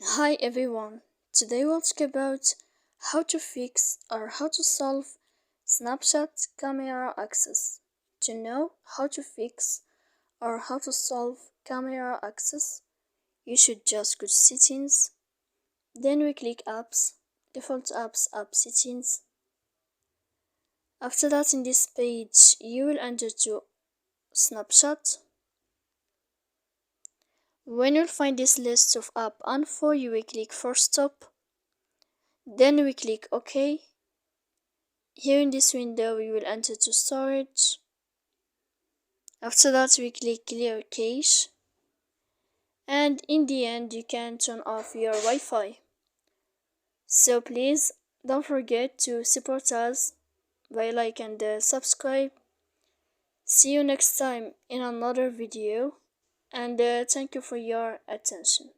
Hi everyone, today we'll talk about how to fix or how to solve Snapchat camera access. To know how to fix or how to solve camera access, you should just go to settings, then we click apps, default apps, app settings. After that, in this page, you will enter to Snapchat. When you'll find this list of app info, you will click for stop. Then we click OK. Here in this window, we will enter to storage. After that, we click clear cache. And in the end, you can turn off your Wi-Fi. So please don't forget to support us by like and subscribe. See you next time in another video, and thank you for your attention.